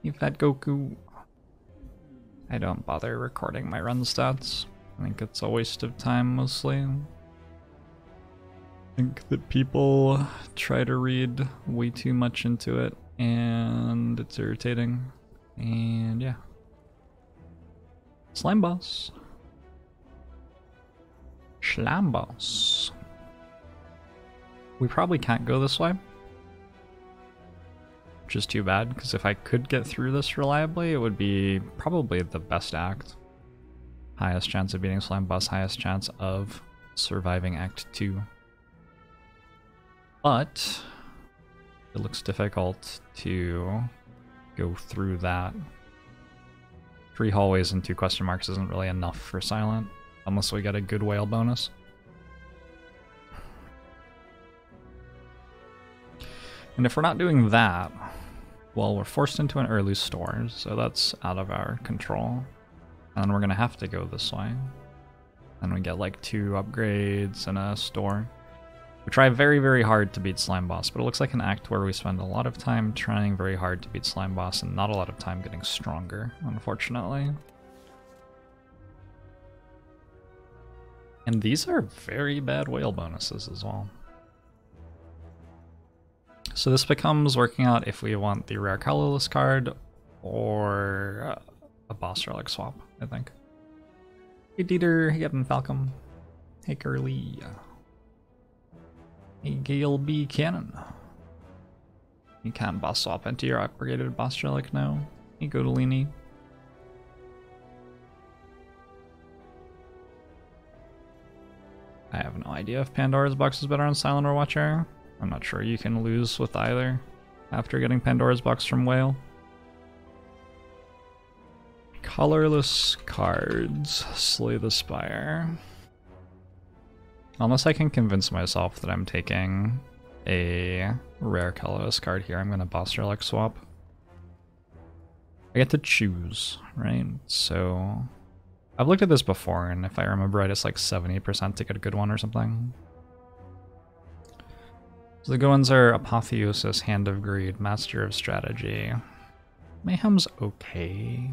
You fat Goku. I don't bother recording my run stats. I think it's a waste of time mostly. I think that people try to read way too much into it and it's irritating. And yeah. Slime boss. Slime boss. We probably can't go this way. Which is too bad, because if I could get through this reliably, it would be probably the best act. Highest chance of beating Slime Boss, highest chance of surviving Act 2. But it looks difficult to go through that. 3 hallways and 2 question marks isn't really enough for Silent, unless we get a good whale bonus. And if we're not doing that, well, we're forced into an early store, so that's out of our control. And then we're gonna have to go this way. And we get like 2 upgrades and a store. We try very, very hard to beat Slime Boss, but it looks like an act where we spend a lot of time trying very hard to beat Slime Boss and not a lot of time getting stronger, unfortunately. And these are very bad whale bonuses as well. So this becomes working out if we want the rare colorless card or a boss relic swap, I think. Hey Dieter, hey Evan Falcom, hey Curly, hey Gale B. Cannon. You can't boss swap into your upgraded boss relic now. Hey Godolini. I have no idea if Pandora's box is better on Silent or Watcher. I'm not sure you can lose with either after getting Pandora's box from Whale. Colorless cards. Slay the Spire. Unless I can convince myself that I'm taking a rare colorless card here, I'm going to boss relic swap. I get to choose, right? So I've looked at this before, and if I remember right, it's like 70% to get a good one or something. So the good ones are Apotheosis, Hand of Greed, Master of Strategy. Mayhem's okay.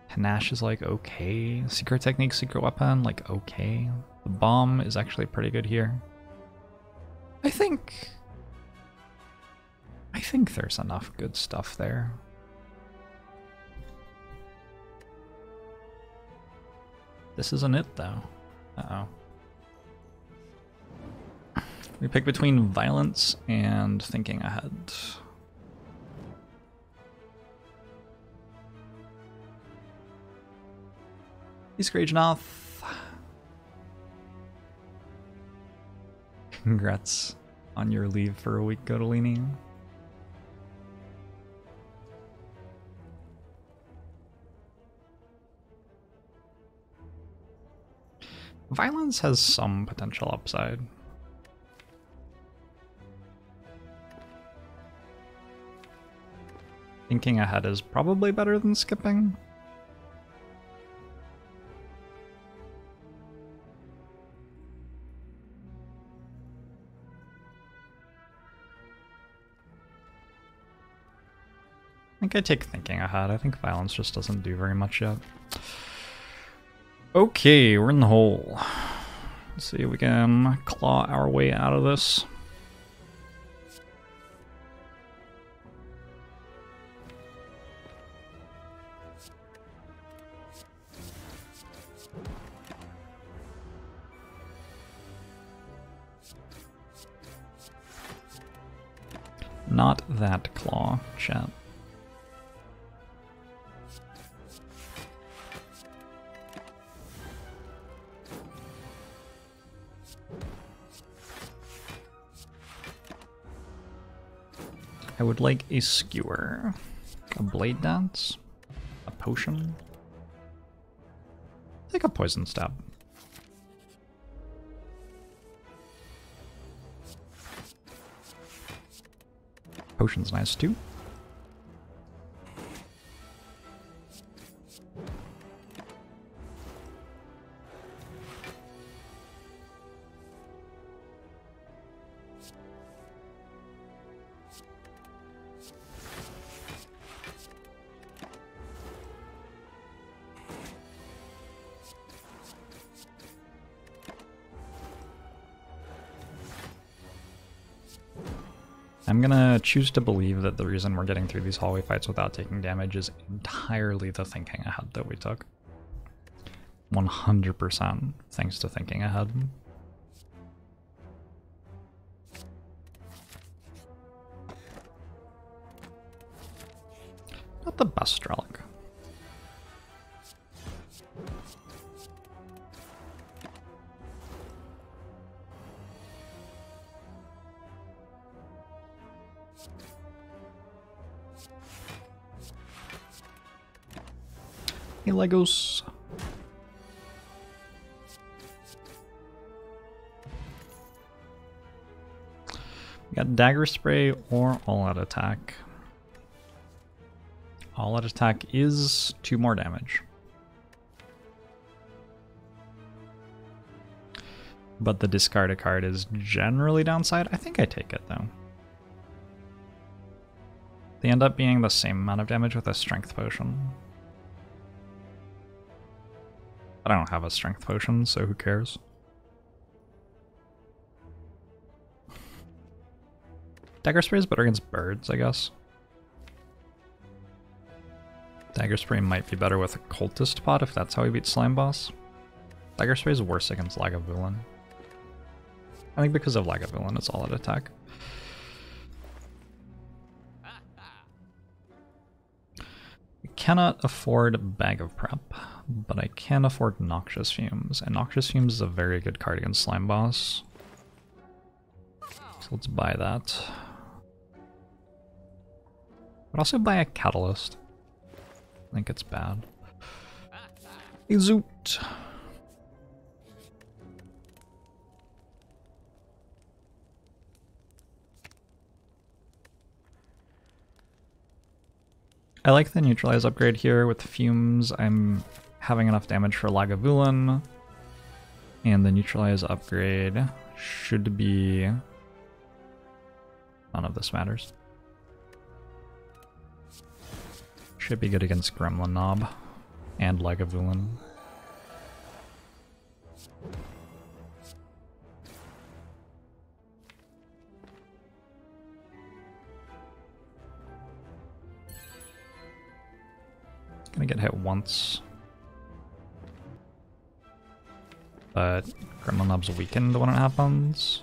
Panache is like okay. Secret Technique, Secret Weapon, like okay. The Bomb is actually pretty good here. I think there's enough good stuff there. This isn't it though. Uh-oh. We pick between violence and thinking ahead. He's Gragenoth. Congrats on your leave for a week, Godolini. Violence has some potential upside. Thinking ahead is probably better than skipping. I think I take thinking ahead. I think violence just doesn't do very much yet. Okay, we're in the hole. Let's see if we can claw our way out of this. Not that claw, chat. I would like a skewer, a blade dance, a potion, like a poison stab. Potion's nice too. I'm gonna choose to believe that the reason we're getting through these hallway fights without taking damage is entirely the thinking ahead that we took. 100% thanks to thinking ahead. Not the best relic. Hey, Legos. We got dagger spray or all out attack. All out attack is 2 more damage. But the discard a card is generally downside. I think I take it though. They end up being the same amount of damage with a strength potion. But I don't have a strength potion, so who cares? Dagger spray is better against birds, I guess. Dagger spray might be better with a cultist pot if that's how he beats slime boss. Dagger spray is worse against Lagavulin. I think because of Lagavulin, it's all out attack. I cannot afford Bag of Prep, but I can afford Noxious Fumes, and Noxious Fumes is a very good card against slime boss. So let's buy that. But also buy a Catalyst. I think it's bad. A Zoot. I like the neutralize upgrade here with fumes. I'm having enough damage for Lagavulin, and the neutralize upgrade should be... None of this matters. Should be good against Gremlin Knob and Lagavulin. Gonna get hit once. But Gremlin Knob's weakened when it happens.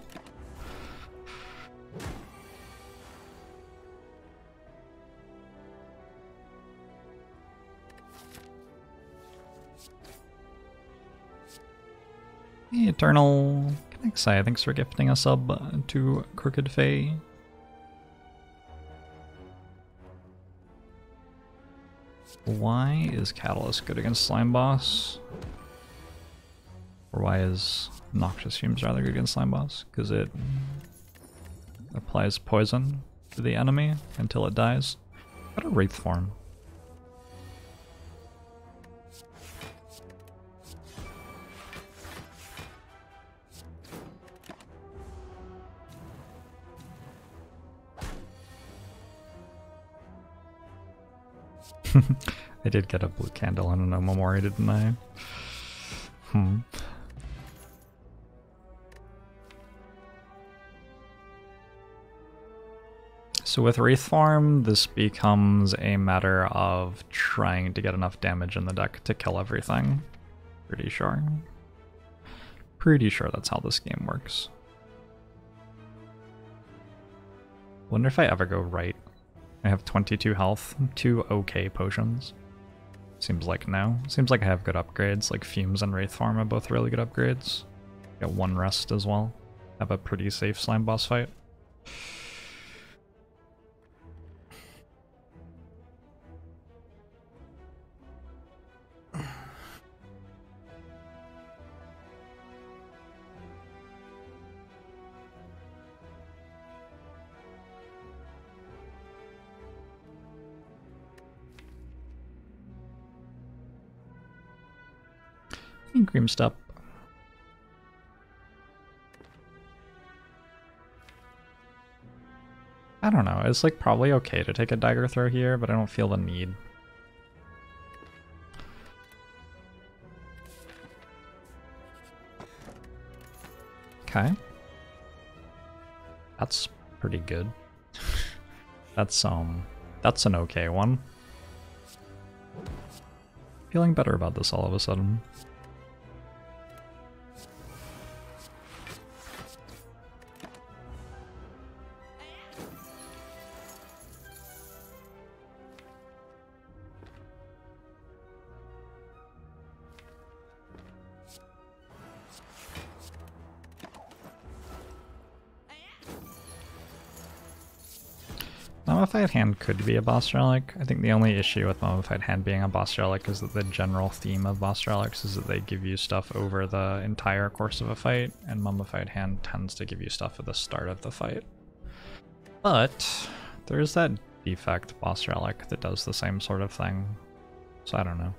Hey, Eternal Kanexai, thanks for gifting a sub to Crooked Fae. Why is Catalyst good against Slime Boss? Or why is Noxious Fumes rather good against Slime Boss? Because it applies poison to the enemy until it dies. What a Wraith form. I did get a blue candle and an Omamori, didn't I? So with Wraith Farm, this becomes a matter of trying to get enough damage in the deck to kill everything. Pretty sure. Pretty sure that's how this game works. Wonder if I ever go right. I have 22 health, 2 okay potions. Seems like no. Seems like I have good upgrades, like Fumes and Wraith Farm are both really good upgrades. Get 1 rest as well. Have a pretty safe slime boss fight. Cream Step. I don't know, it's like probably okay to take a dagger throw here, but I don't feel the need. Okay. That's pretty good. That's an okay one. Feeling better about this all of a sudden. Mummified Hand could be a boss relic. I think the only issue with Mummified Hand being a boss relic is that the general theme of boss relics is that they give you stuff over the entire course of a fight, and Mummified Hand tends to give you stuff at the start of the fight. But there's that defect boss relic that does the same sort of thing, so I don't know.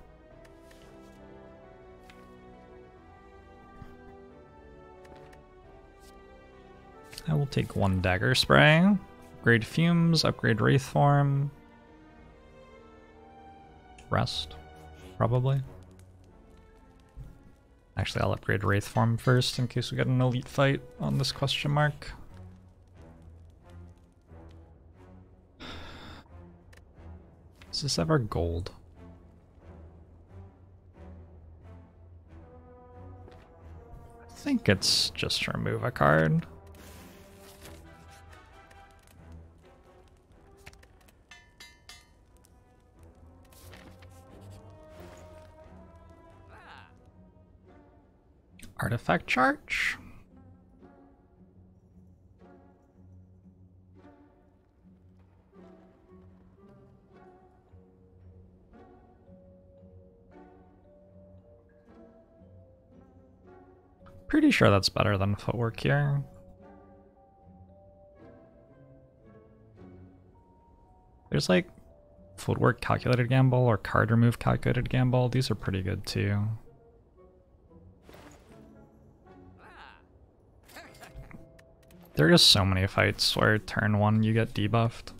I will take one dagger spray. Upgrade Fumes, upgrade Wraith Form. Rest, probably. Actually, I'll upgrade Wraith Form first in case we get an elite fight on this question mark. Is this ever gold? I think it's just to remove a card. Artifact charge. Pretty sure that's better than footwork here. There's like footwork calculated gamble or card remove calculated gamble. These are pretty good too. There are just so many fights where turn 1 you get debuffed.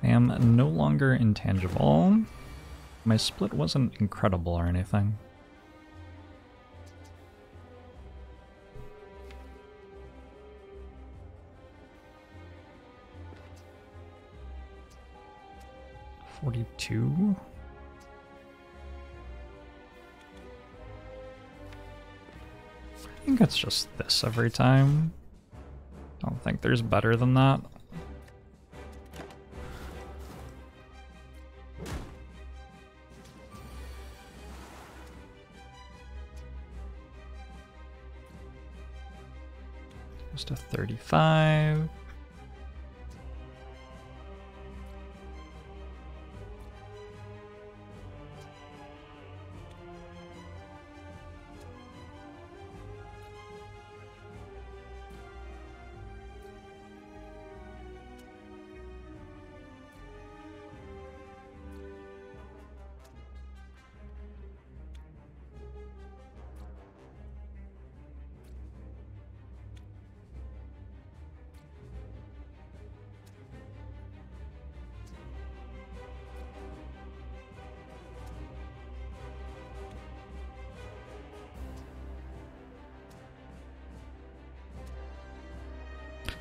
I am no longer intangible. My split wasn't incredible or anything. $42? I think it's just this every time. I don't think there's better than that. Just a 35.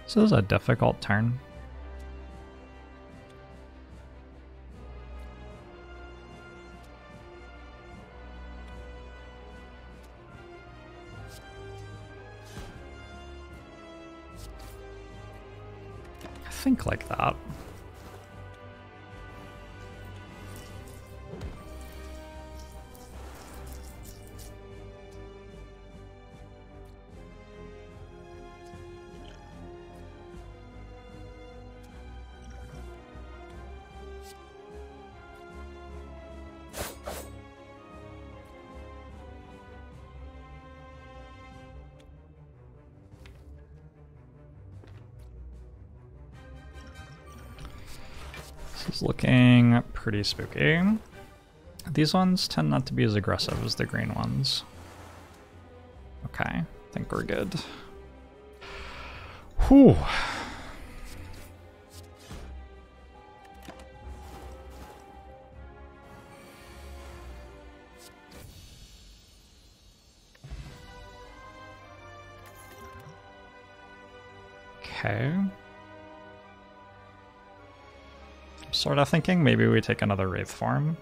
So this is a difficult turn. I think like that. It's looking pretty spooky. These ones tend not to be as aggressive as the green ones. Okay, I think we're good. Whew. Okay. Sort of thinking maybe we take another Wraith form.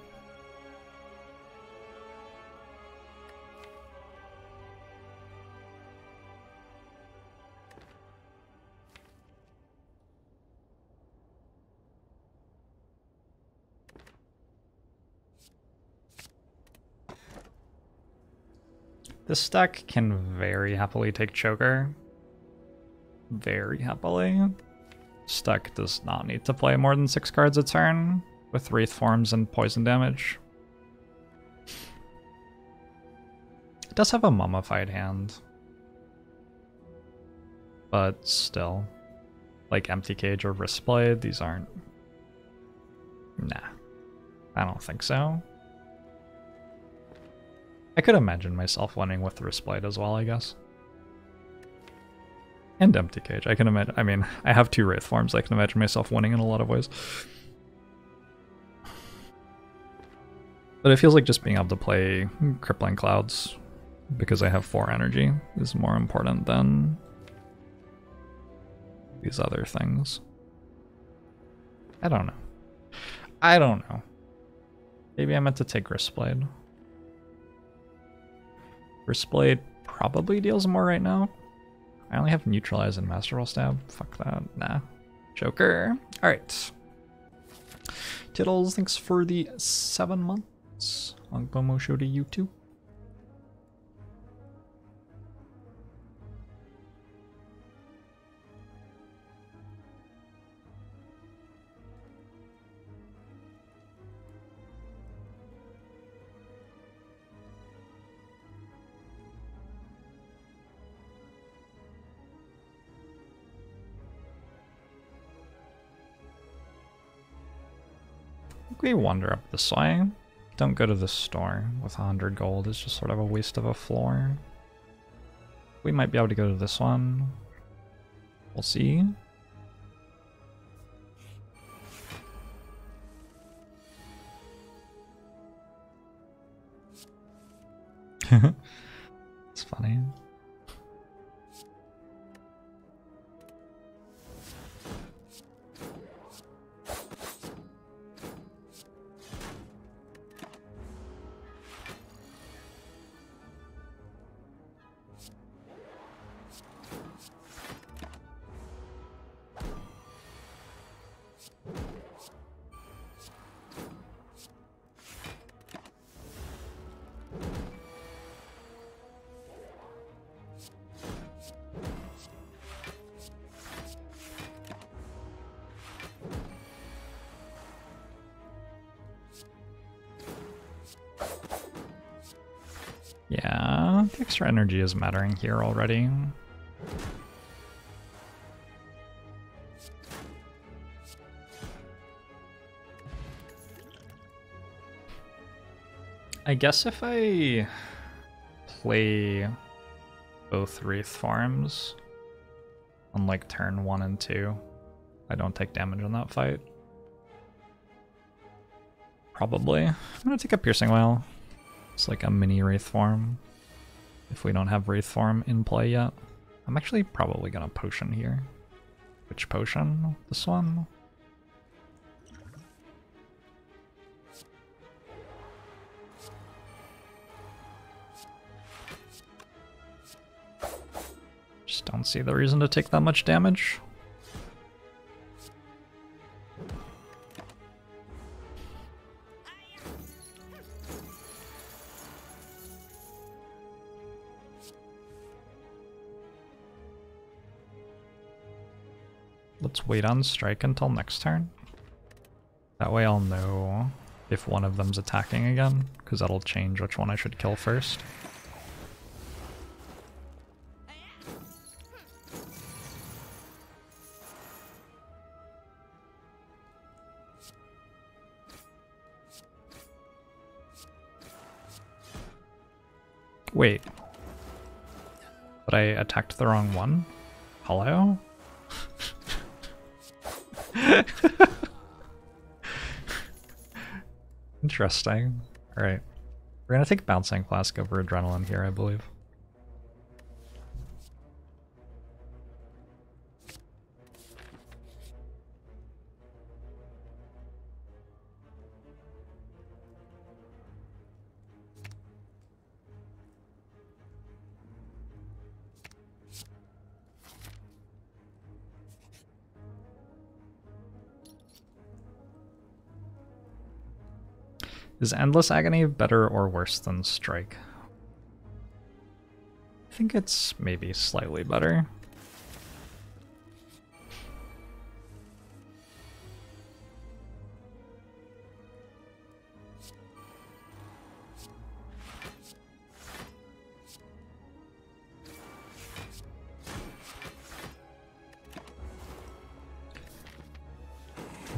This deck can very happily take Choker. Very happily. This deck does not need to play more than 6 cards a turn with Wraith forms and poison damage. It does have a mummified hand. But still. Like Empty Cage or Wristblade, these aren't... Nah. I don't think so. I could imagine myself winning with Wristblade as well, I guess. And Empty Cage. I can imagine. I mean, I have 2 Wraith forms. I can imagine myself winning in a lot of ways. But it feels like just being able to play Crippling Clouds because I have 4 energy is more important than these other things. I don't know. I don't know. Maybe I meant to take Wristblade. Wristblade probably deals more right now. I only have Neutralize and Master Roll Stab. Fuck that. Nah. Joker. Alright. Tittles, thanks for the 7 months. Angpomo show to you too. We wander up this way. Don't go to the store with 100 gold. It's just sort of a waste of a floor. We might be able to go to this one. We'll see. It's funny. Yeah, the extra energy is mattering here already. I guess if I play both Wraith farms on like turn 1 and 2, I don't take damage in that fight. Probably. I'm gonna take a Piercing Wail. It's like a mini Wraith form if we don't have Wraith form in play yet. I'm actually probably gonna potion here. Which potion? This one? Just don't see the reason to take that much damage. Let's wait on strike until next turn. That way I'll know if one of them's attacking again, because that'll change which one I should kill first. Wait. But I attacked the wrong one? Hello? Interesting. Alright. We're gonna take Bouncing Flask over Adrenaline here, I believe. Is Endless Agony better or worse than Strike? I think it's maybe slightly better.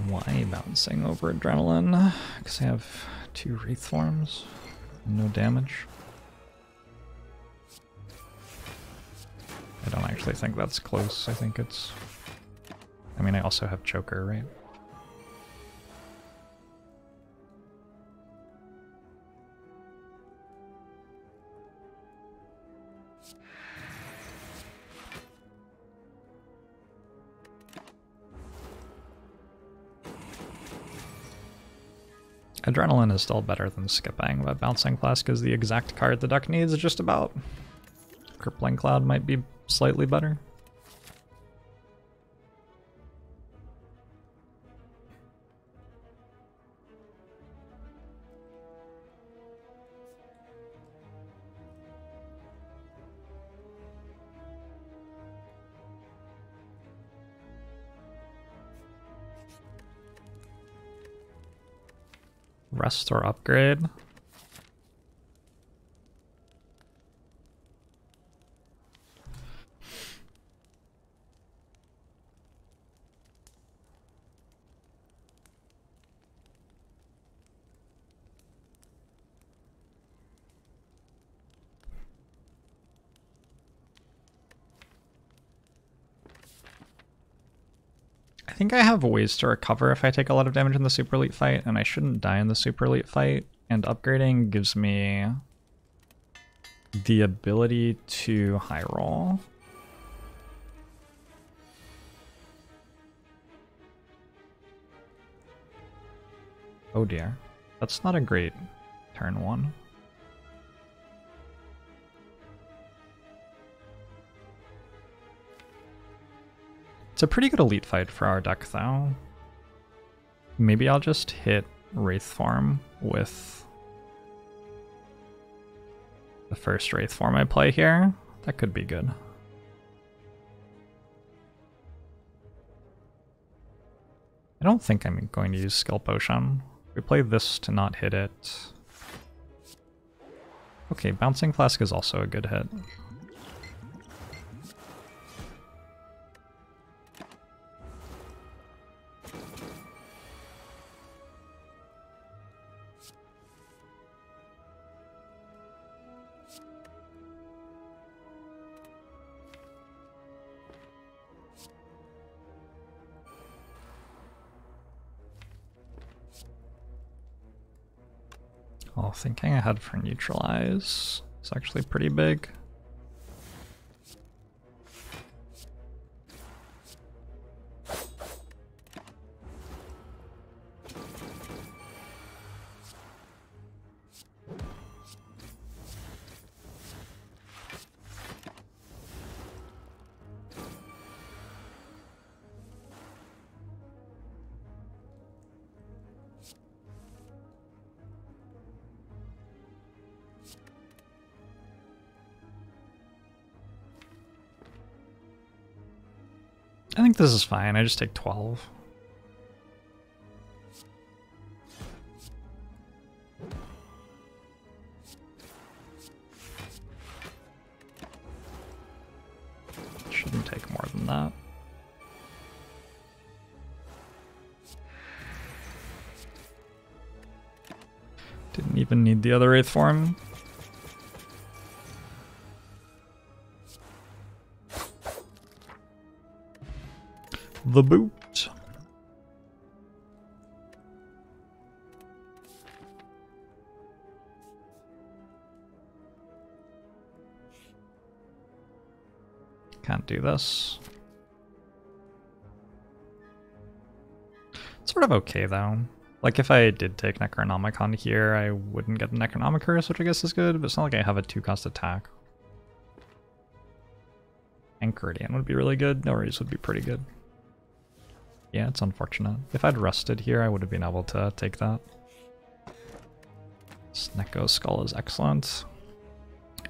Why Bouncing over Adrenaline? Because I have 2 Wraith forms, no damage. I don't actually think that's close. I think it's... I mean, I also have Choker, right? Adrenaline is still better than skipping, but Bouncing Flask is the exact card the deck needs just about. Crippling Cloud might be slightly better. Rest or upgrade? I think I have ways to recover if I take a lot of damage in the Super Elite fight, and I shouldn't die in the Super Elite fight, and upgrading gives me the ability to high roll. Oh dear, that's not a great turn 1. It's a pretty good elite fight for our deck, though. Maybe I'll just hit Wraith Form with the first Wraith Form I play here. That could be good. I don't think I'm going to use Skill Potion. We play this to not hit it. Okay, Bouncing Flask is also a good hit. Oh, thinking ahead for Neutralize is actually pretty big. I think this is fine, I just take 12. Shouldn't take more than that. Didn't even need the other Wraith Form. the boot. Can't do this. It's sort of okay though. Like if I did take Necronomicon here, I wouldn't get the Necronomic Curse, which I guess is good, but it's not like I have a 2-cost attack. Enchiridion would be really good. Norreys would be pretty good. Yeah, it's unfortunate. If I'd rested here, I would have been able to take that. Snecko's Skull is excellent.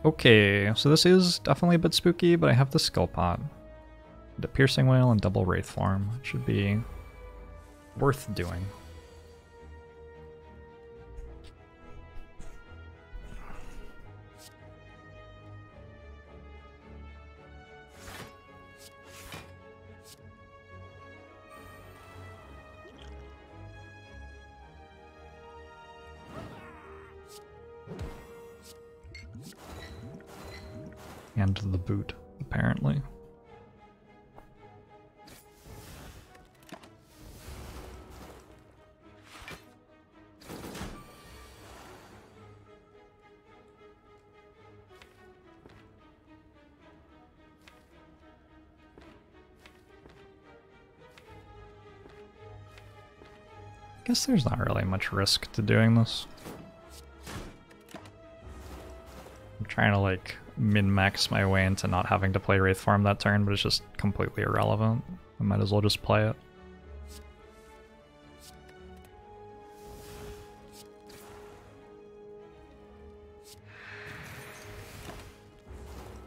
Okay, so this is definitely a bit spooky, but I have the Skull Pot, the Piercing Whale, and double Wraith Form. It should be worth doing. And the boot, apparently. I guess there's not really much risk to doing this. I'm trying to like min-max my way into not having to play Wraith Farm that turn, but it's just completely irrelevant. I might as well just play it.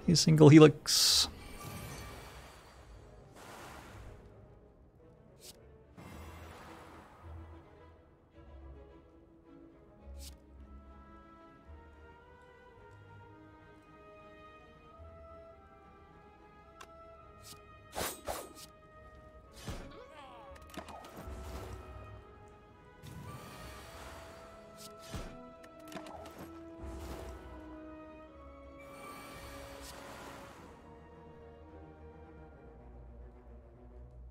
A single Helix.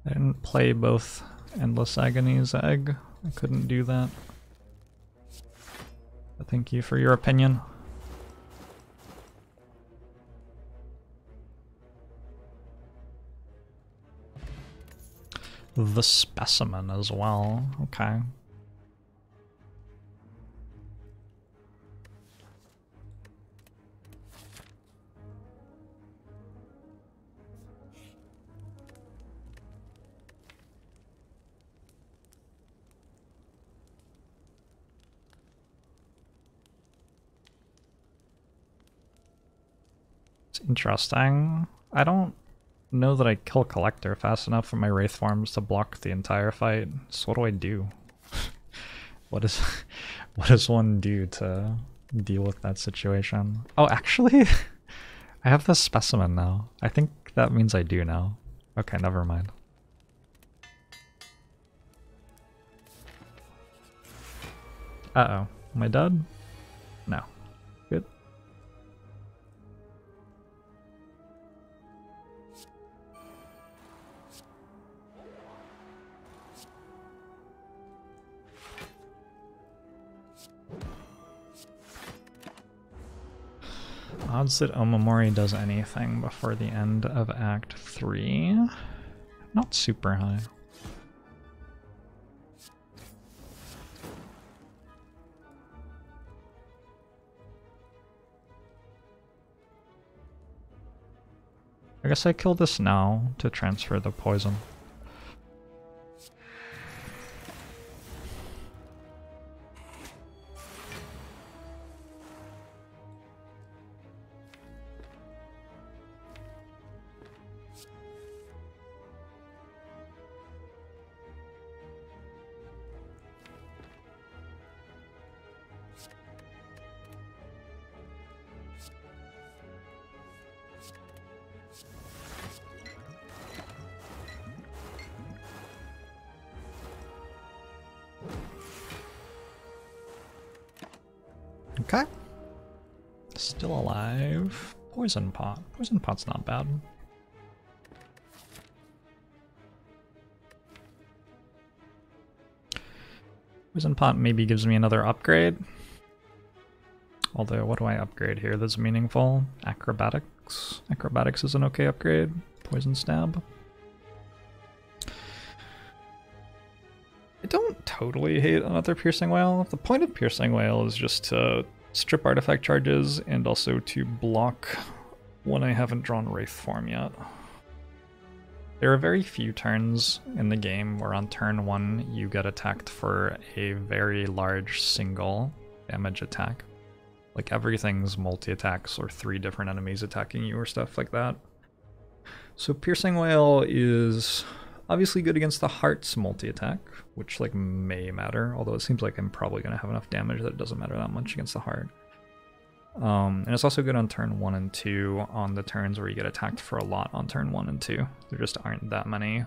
I didn't play both Endless Agony's egg. I couldn't do that. But thank you for your opinion. The Specimen as well. Okay. Interesting. I don't know that I kill Collector fast enough for my Wraith forms to block the entire fight. So what do I do? what does one do to deal with that situation? Oh, actually, I have the Specimen now. I think that means I do now. Okay, never mind. Uh-oh. Am I dead? No. Good. Odds that Omamori does anything before the end of Act 3? Not super high. I guess I kill this now to transfer the poison. Okay. Still alive. Poison Pot. Poison Pot's not bad. Poison Pot maybe gives me another upgrade. Although, what do I upgrade here that's meaningful? Acrobatics. Acrobatics is an okay upgrade. Poison Stab. I don't totally hate another Piercing Wail. The point of Piercing Wail is just to strip artifact charges and also to block when I haven't drawn Wraith form yet. There are very few turns in the game where on turn 1 you get attacked for a very large single damage attack. Like everything's multi-attacks or 3 different enemies attacking you or stuff like that. So Piercing Wail is obviously good against the Heart's multi-attack, which like may matter, although it seems like I'm probably going to have enough damage that it doesn't matter that much against the Heart. And it's also good on turn 1 and 2 on the turns where you get attacked for a lot on turn 1 and 2. There just aren't that many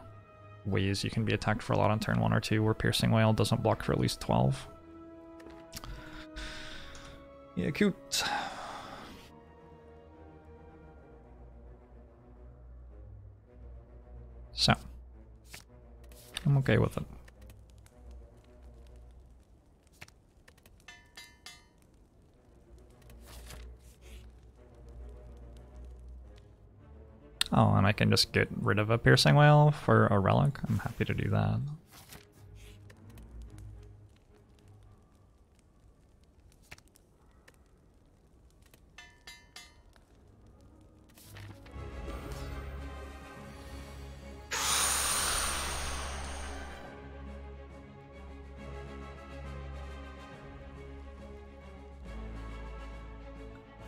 ways you can be attacked for a lot on turn 1 or 2 where Piercing Wail doesn't block for at least 12. Yeah, cute. So, I'm okay with it. Oh, and I can just get rid of a Piercing Wail for a relic. I'm happy to do that.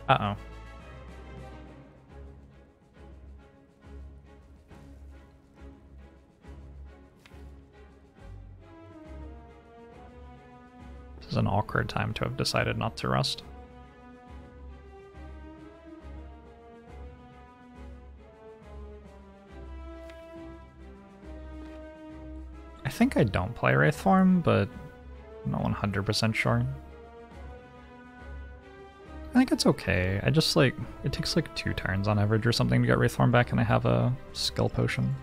Uh-oh. This is an awkward time to have decided not to rest. I think I don't play Wraith form, but I'm not 100% sure. I think it's okay. I just like, it takes like 2 turns on average or something to get Wraith form back, and I have a skill potion.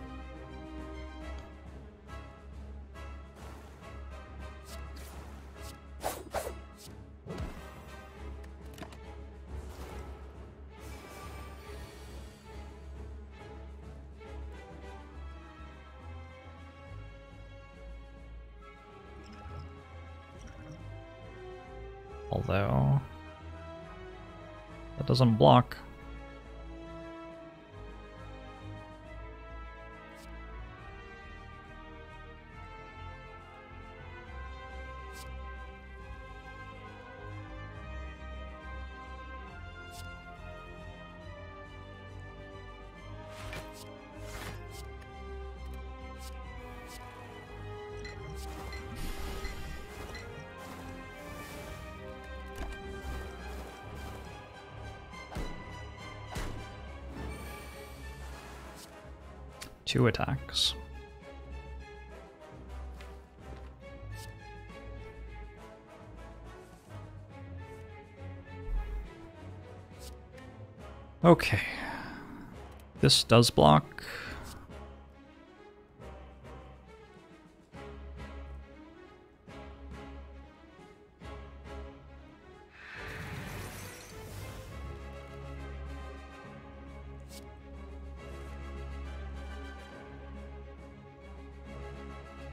Although that doesn't block. Two attacks. Okay. This does block.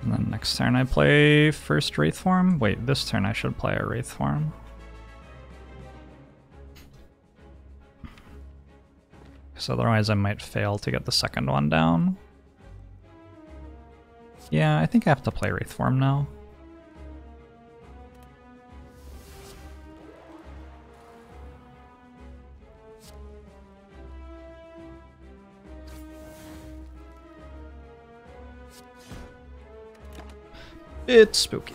And then next turn I play first Wraith form. Wait, this turn I should play a Wraith form. Because otherwise I might fail to get the second one down. Yeah, I think I have to play Wraith form now. It's spooky.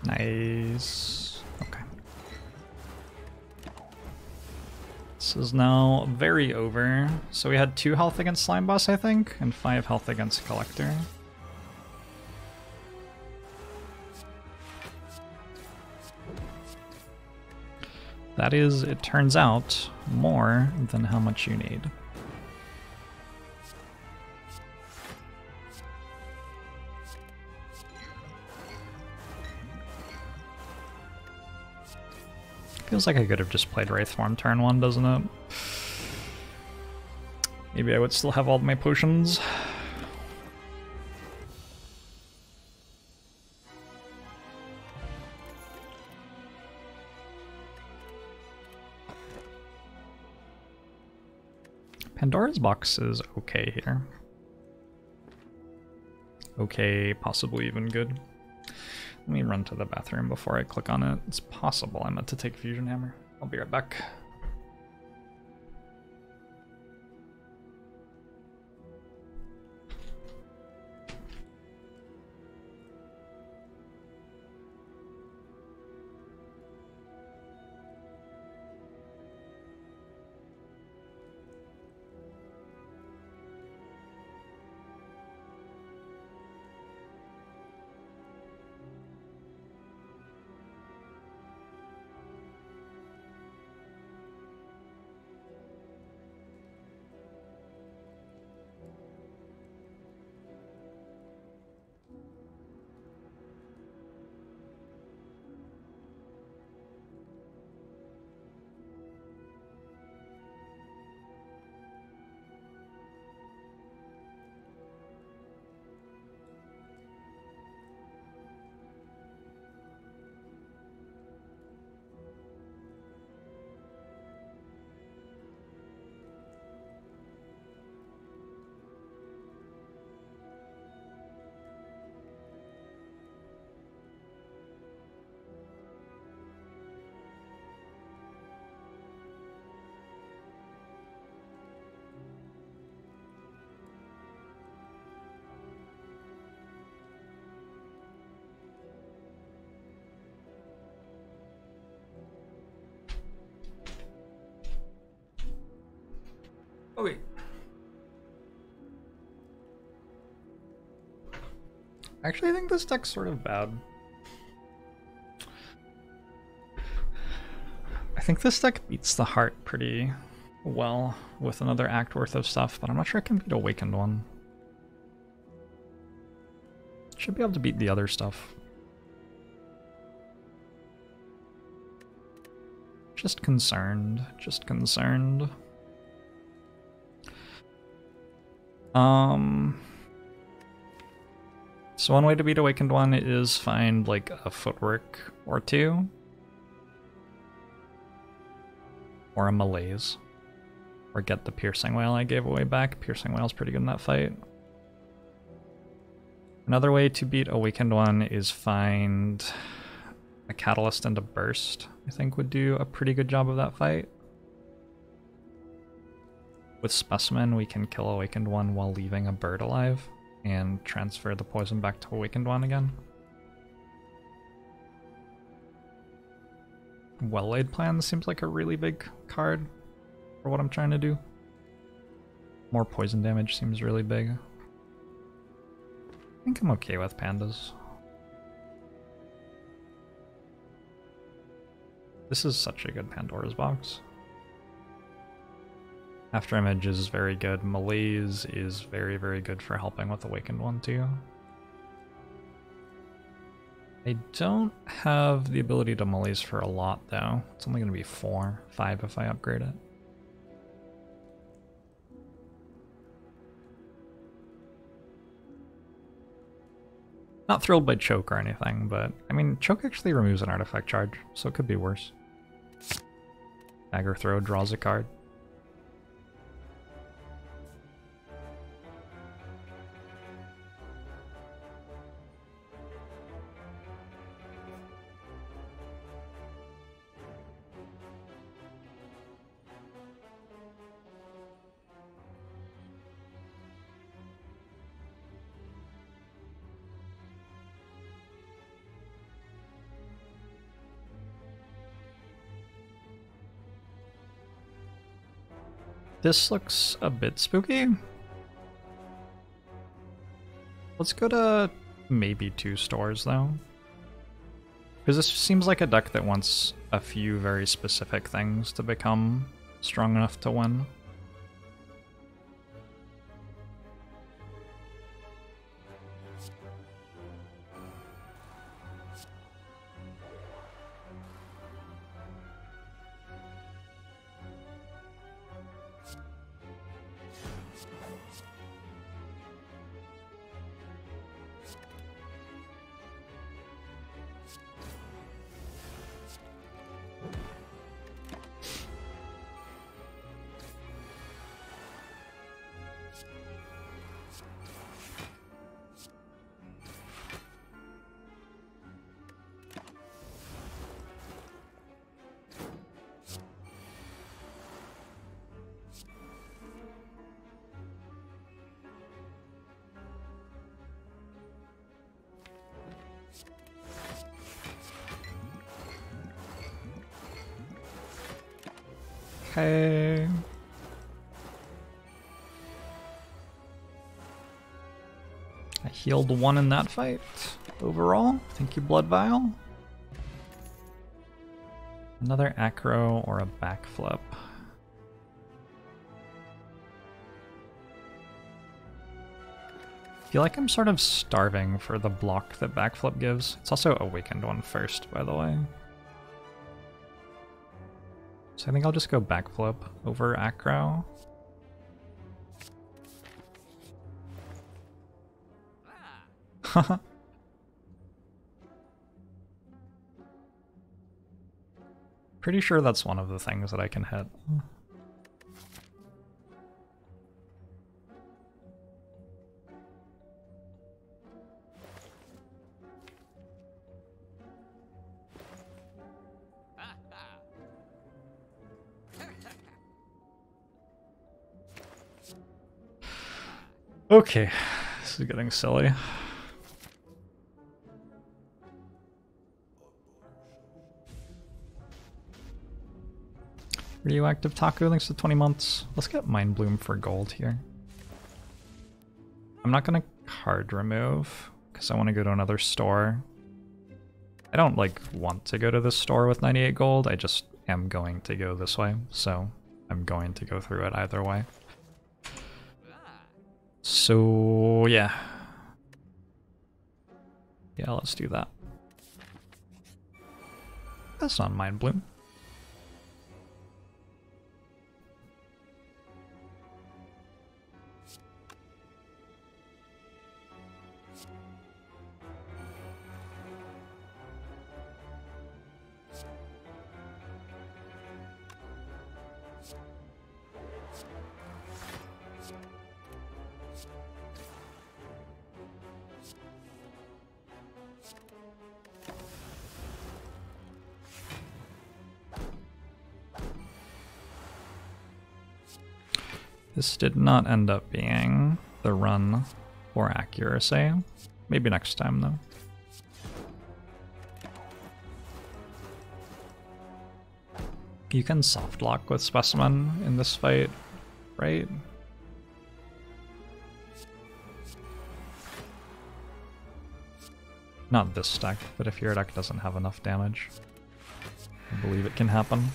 Nice. Okay. This is now very over. So we had 2 health against Slime Boss, I think, and 5 health against Collector. That is, it turns out, more than how much you need. Feels like I could have just played Wraithform turn 1, doesn't it? Maybe I would still have all my potions. Pandora's box is okay here. Okay, possibly even good. Let me run to the bathroom before I click on it. It's possible I meant to take Fusion Hammer. I'll be right back. Okay. Actually, I think this deck's sort of bad. I think this deck beats the heart pretty well with another act worth of stuff, but I'm not sure it can beat Awakened one. Should be able to beat the other stuff. Just concerned. Just concerned. So one way to beat Awakened one is find like a footwork or two. Or a malaise. Or get the Piercing Wail I gave away back. Piercing Wail's pretty good in that fight. Another way to beat Awakened one is find a Catalyst and a Burst. I think would do a pretty good job of that fight. With Specimen, we can kill Awakened one while leaving a bird alive and transfer the poison back to Awakened one again. Well-Laid Plan seems like a really big card for what I'm trying to do. More poison damage seems really big. I think I'm okay with pandas. This is such a good Pandora's box. After Image is very good. Malaise is very, very good for helping with Awakened one too. I don't have the ability to Malaise for a lot though. It's only going to be 4, 5 if I upgrade it. Not thrilled by Choke or anything, but I mean, Choke actually removes an artifact charge, so it could be worse. Dagger Throw draws a card. This looks a bit spooky. Let's go to maybe 2 stores though. Because this seems like a deck that wants a few very specific things to become strong enough to win. Okay. I healed 1 in that fight overall. Thank you, Blood Vial. Another acro or a backflip. I feel like I'm sort of starving for the block that backflip gives. It's also awakened 1 first, by the way. So I think I'll just go backflip over acro. Pretty sure that's one of the things that I can hit. Okay, this is getting silly. Radioactive Taco, thanks to 20 months. Let's get Mind Bloom for gold here. I'm not gonna card remove, because I want to go to another store. I don't, like, want to go to this store with 98 gold, I just am going to go this way, so I'm going to go through it either way. So, yeah. Yeah, let's do that. That's not Mind Bloom. This did not end up being the run for accuracy. Maybe next time, though. You can soft lock with Specimen in this fight, right? Not this deck, but if your deck doesn't have enough damage, I believe it can happen.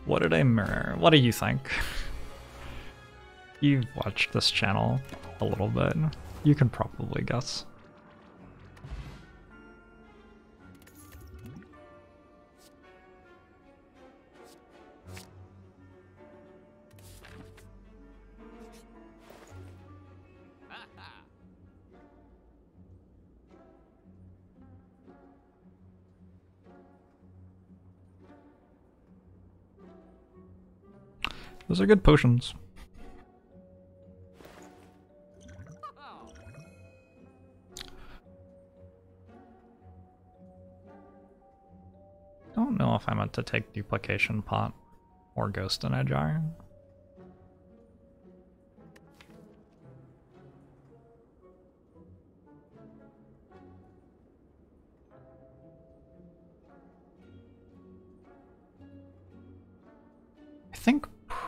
What did I mirror? What do you think? You've watched this channel a little bit. You can probably guess. Those are good potions. Don't know if I meant to take Duplication Pot or Ghost in a Jar.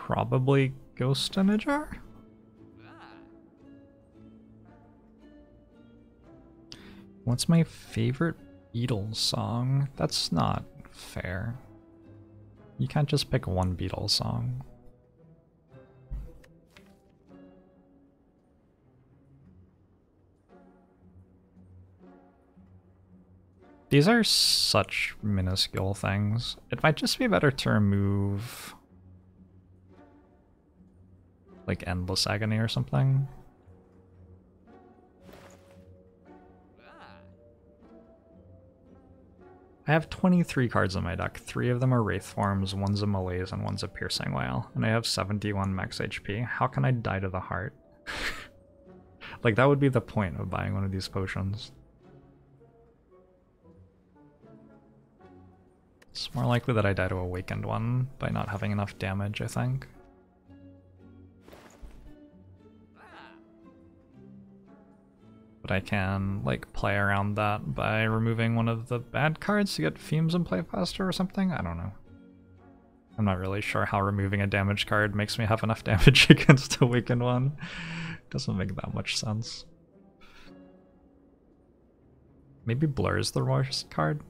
probably Ghost in a Jar? What's my favorite Beatles song? That's not fair. You can't just pick one Beatles song. These are such minuscule things. It might just be better to remove like Endless Agony or something. I have 23 cards in my deck. 3 of them are Wraith Forms, 1's a Malaise, and 1's a Piercing Wail. And I have 71 max HP. How can I die to the heart? Like, that would be the point of buying one of these potions. It's more likely that I die to Awakened one by not having enough damage, I think. But I can, like, play around that by removing one of the bad cards to get Fumes and play faster or something? I don't know. I'm not really sure how removing a damage card makes me have enough damage against Awakened one. Doesn't make that much sense. Maybe Blur's the worst card?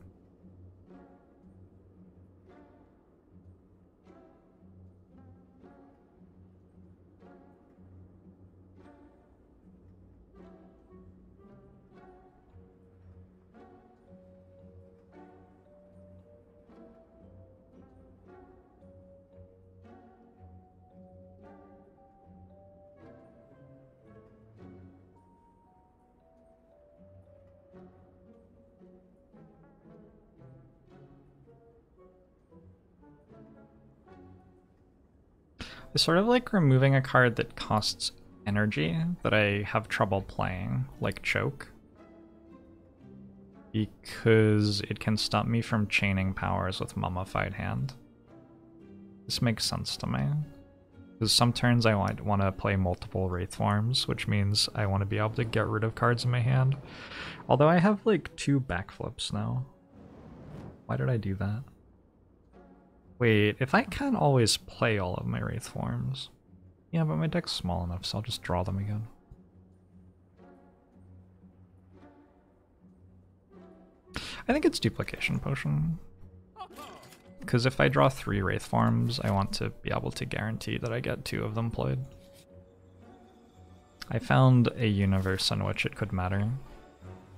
It's sort of like removing a card that costs energy that I have trouble playing, like Choke. Because it can stop me from chaining powers with Mummified Hand. This makes sense to me. Because some turns I want to play multiple Wraith Forms, which means I want to be able to get rid of cards in my hand. Although I have like 2 backflips now. Why did I do that? Wait, if I can't always play all of my Wraith Forms. Yeah, but my deck's small enough, so I'll just draw them again. I think it's Duplication Potion. Because if I draw 3 Wraith Forms, I want to be able to guarantee that I get 2 of them played. I found a universe in which it could matter,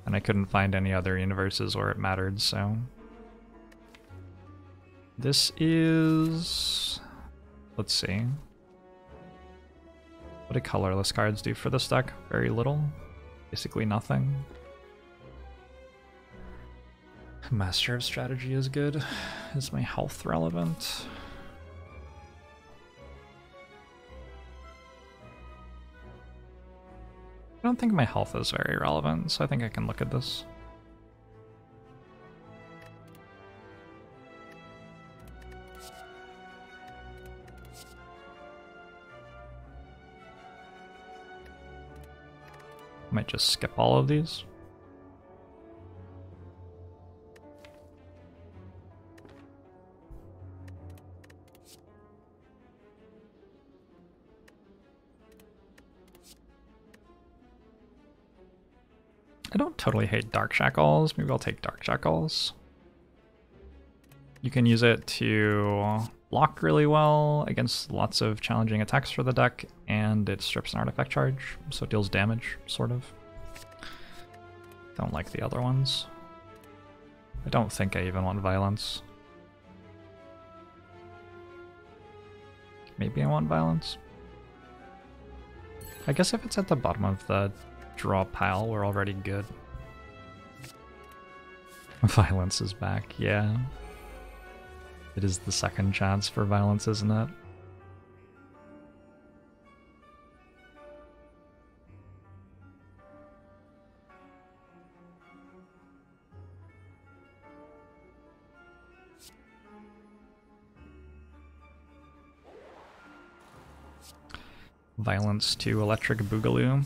and I couldn't find any other universes where it mattered, so... This is... Let's see. What do colorless cards do for this deck? Very little. Basically nothing. Master of Strategy is good. Is my health relevant? I don't think my health is very relevant, so I think I can look at this. Might just skip all of these. I don't totally hate Dark Shackles. Maybe I'll take Dark Shackles. You can use it to block really well against lots of challenging attacks for the deck, and it strips an artifact charge, so it deals damage, sort of. Don't like the other ones. I don't think I even want Violence. Maybe I want Violence. I guess if it's at the bottom of the draw pile, we're already good. Violence is back, yeah. It is the second chance for Violence, isn't it? Violence to Electric Boogaloo.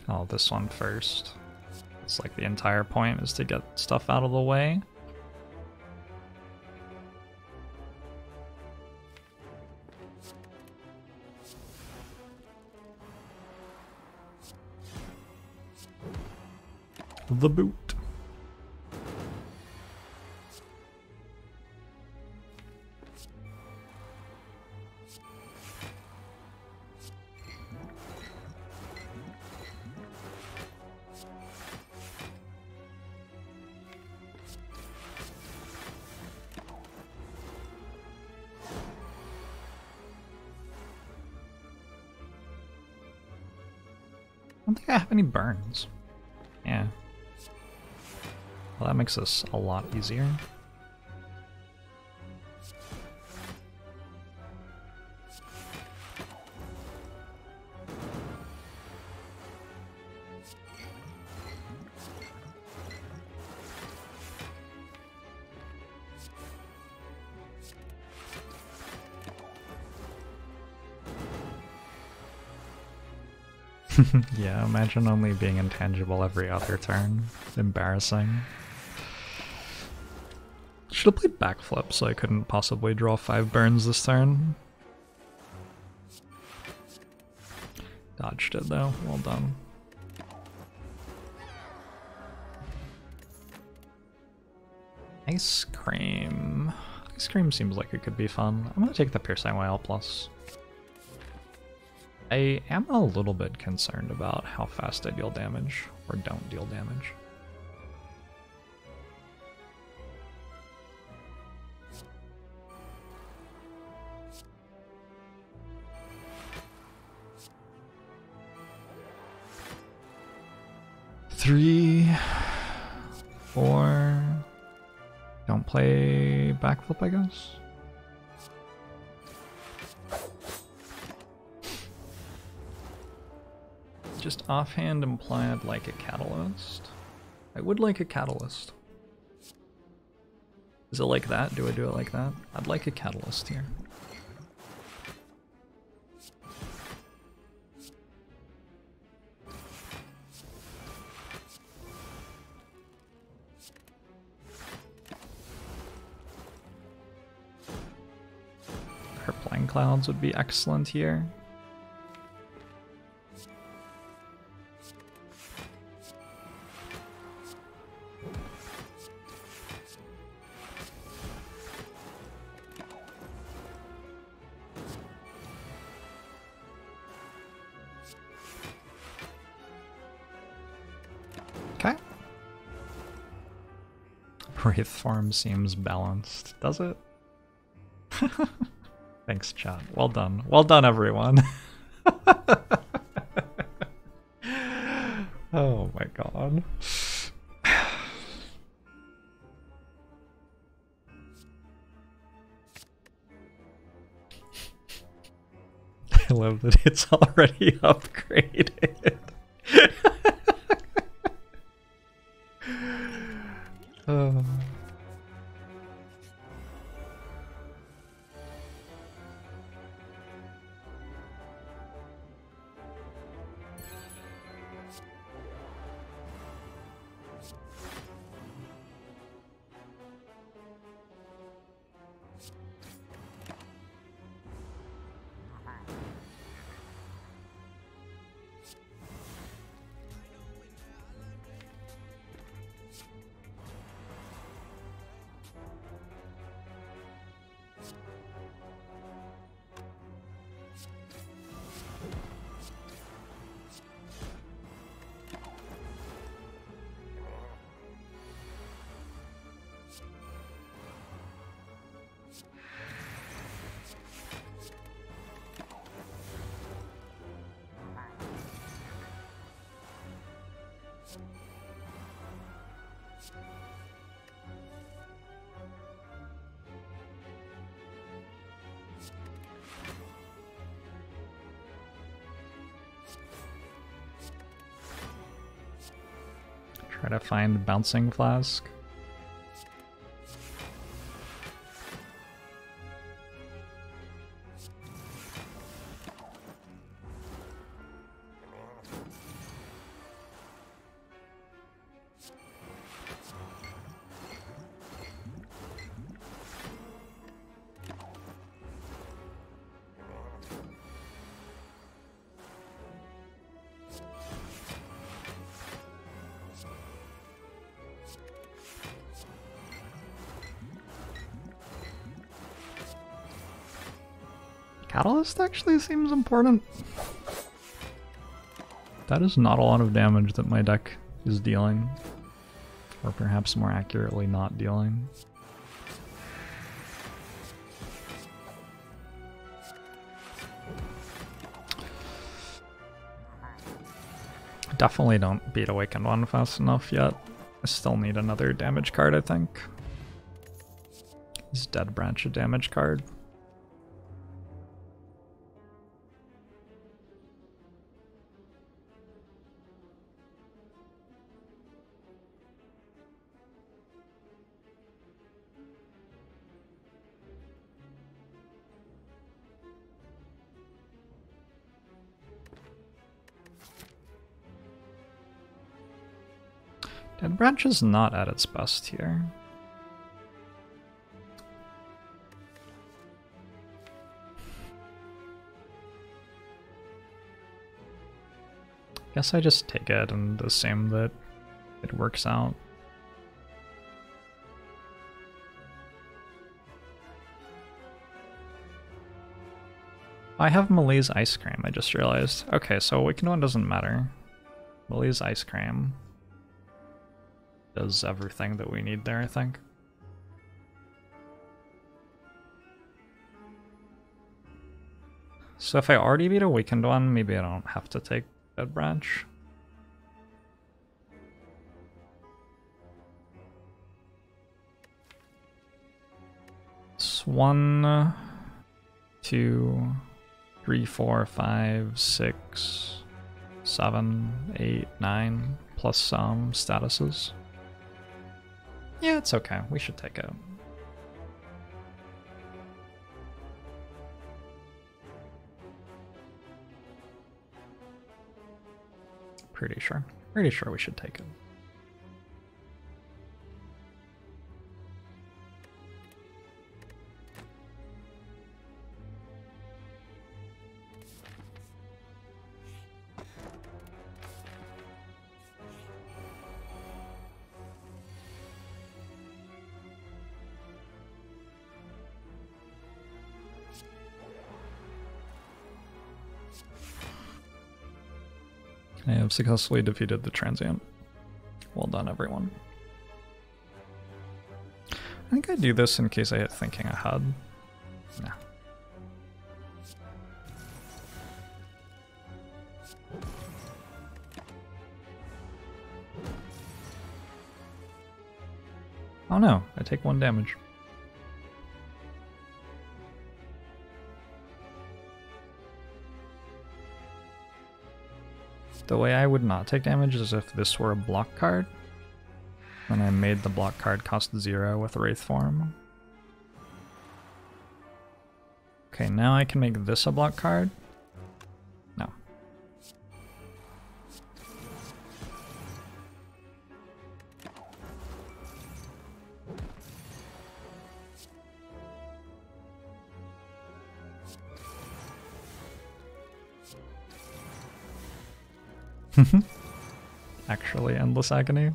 Oh, this one first. It's like the entire point is to get stuff out of the way. The boot. I don't think I have any burns. Yeah. Well, that makes this a lot easier. Yeah, imagine only being intangible every other turn. Embarrassing. Should have played backflip so I couldn't possibly draw 5 burns this turn. Dodged it though, well done. Ice cream. Ice cream seems like it could be fun. I'm gonna take the Piercing Wail plus. I am a little bit concerned about how fast I deal damage, or don't deal damage. Three, 4. Don't play backflip, I guess. Just offhand imply I'd like a catalyst. I would like a catalyst. Is it like that? Do I do it like that? I'd like a catalyst here. Crippling Clouds would be excellent here. Okay. Wraith form seems balanced, does it? Thanks, chat. Well done. Well done, everyone. Oh my god. I love that it's already upgraded. Oh. Try to find Bouncing Flask. Catalyst actually seems important. That is not a lot of damage that my deck is dealing. Or perhaps more accurately, not dealing. Definitely don't beat Awakened One fast enough yet. I still need another damage card, I think. Is Dead Branch a damage card? Dead Branch is not at its best here. Guess I just take it and assume that it works out. I have Malaise Ice Cream, I just realized. Okay, so Awakened One doesn't matter. Malaise Ice Cream does everything that we need there, I think. So if I already beat Awakened One, maybe I don't have to take Dead Branch. It's 1, 2, 3, 4, 5, 6, 7, 8, 9, plus some statuses. Yeah, it's okay. We should take it. Pretty sure. Pretty sure we should take it. I have successfully defeated the transient. Well done, everyone. I think I do this in case I hit Thinking Ahead. Nah. Oh no, I take 1 damage. The way I would not take damage is if this were a block card, and I made the block card cost 0 with Wraith Form. Okay, now I can make this a block card. No. Actually, Endless Agony.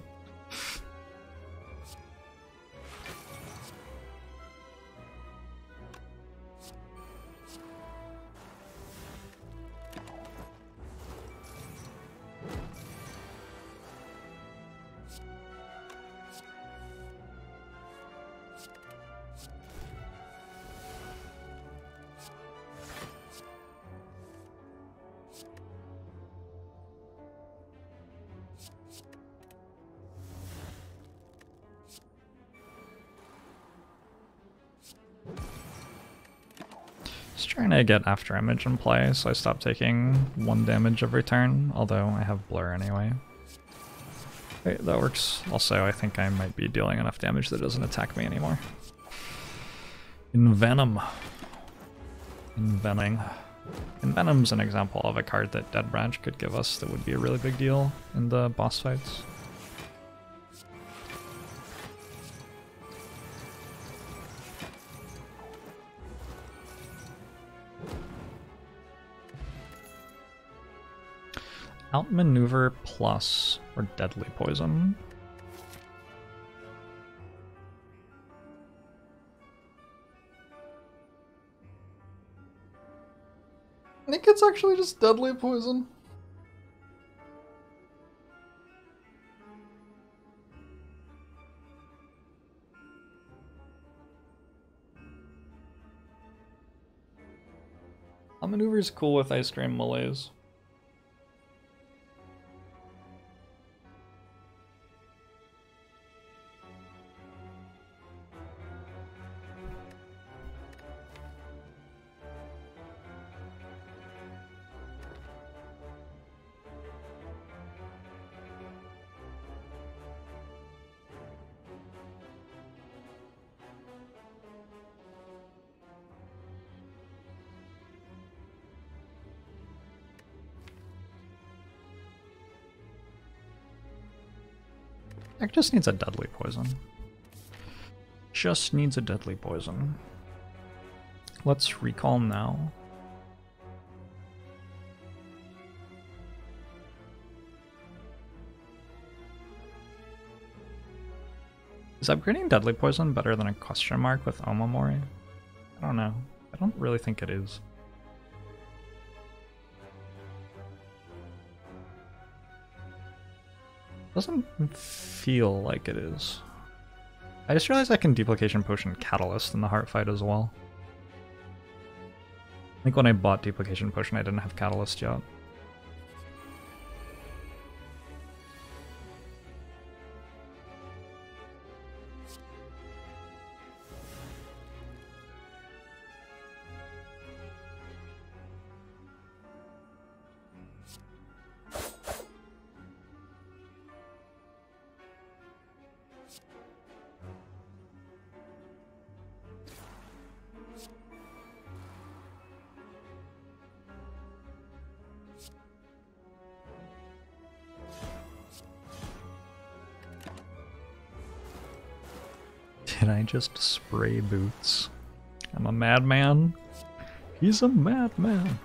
Just trying to get After Image in play, so I stop taking 1 damage every turn, although I have Blur anyway. Wait, that works. Also, I think I might be dealing enough damage that doesn't attack me anymore. Envenom. Envenoming. Envenom's an example of a card that Dead Branch could give us that would be a really big deal in the boss fights. Outmaneuver plus or Deadly Poison. actually just deadly poison. A maneuver's cool with Ice Drain Malaise. Deck just needs a deadly poison. Just needs a deadly poison. Let's recall now. Is upgrading deadly poison better than a question mark with Omamori? I don't know. I don't really think it is. Doesn't feel like it is. I just realized I can Duplication Potion Catalyst in the Heart fight as well. I think when I bought Duplication Potion I didn't have Catalyst yet. Did I just spray boots? I'm a madman. He's a madman.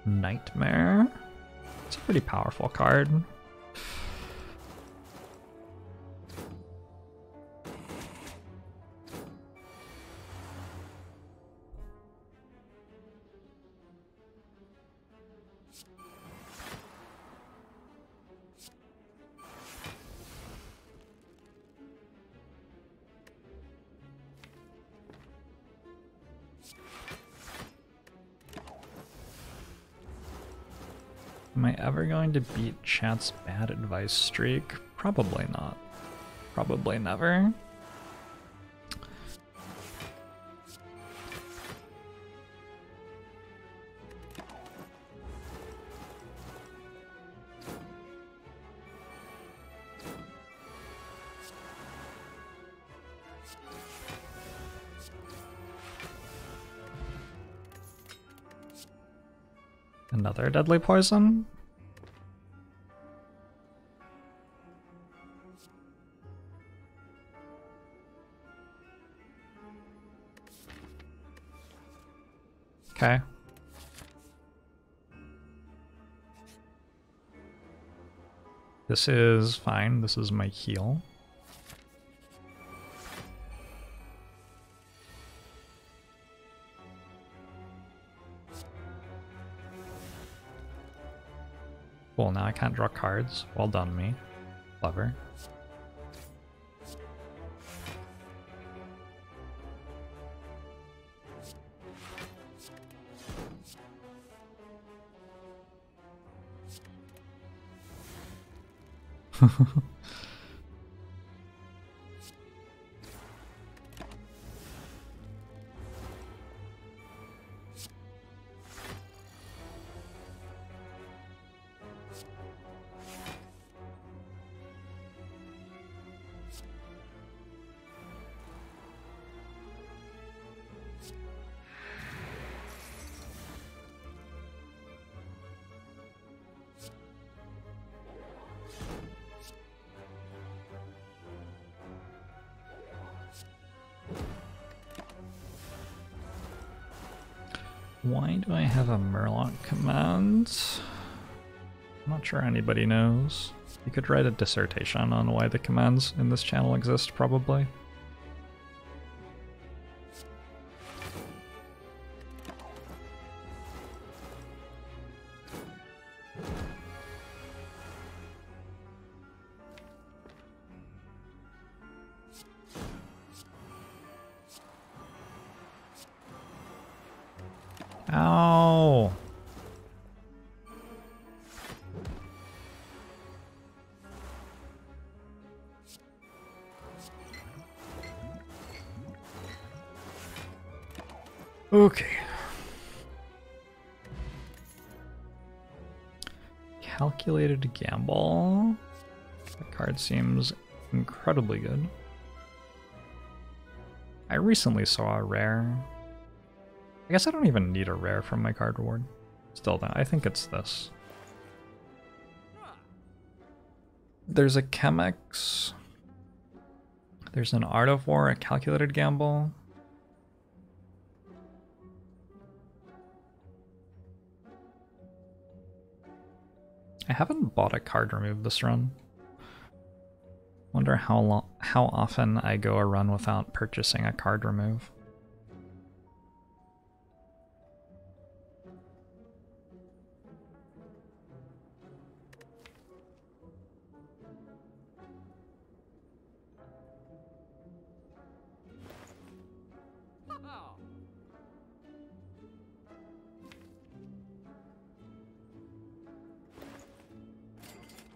Nightmare. It's a pretty powerful card. Am I ever going to beat Chat's bad advice streak? Probably not. Probably never. Another deadly poison? Okay. This is fine. This is my heal. Cool, now I can't draw cards. Well done, me. Clever. Why do I have a Murloc command? I'm not sure anybody knows. You could write a dissertation on why the commands in this channel exist, probably. Ow! Okay. Calculated gamble. That card seems incredibly good. I recently saw a rare. I guess I don't even need a rare from my card reward. Still though, I think it's this. There's a Chemex. There's an Art of War, a Calculated Gamble. I haven't bought a card remove this run. Wonder how often I go a run without purchasing a card remove.